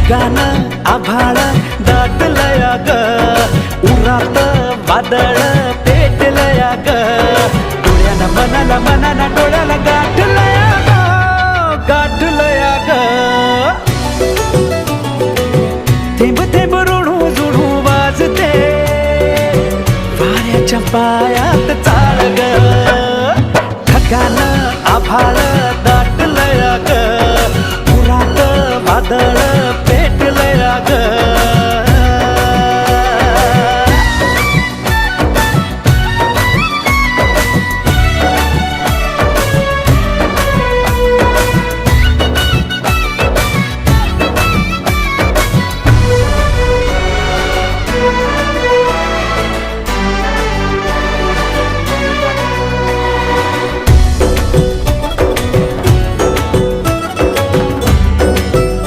ढगान आभाळ दाटलया ग, उरात वादळ पेटलया ग, डोळ्याला मनाला मनाला डोळ्याला गाठलया ग, गाठलया ग. थेंब थेंब ऋणू जुणू वाजते, वाऱ्याच्या पायात चाळ ग, ढगान आभाळ दाटलया ग, उरात वादळ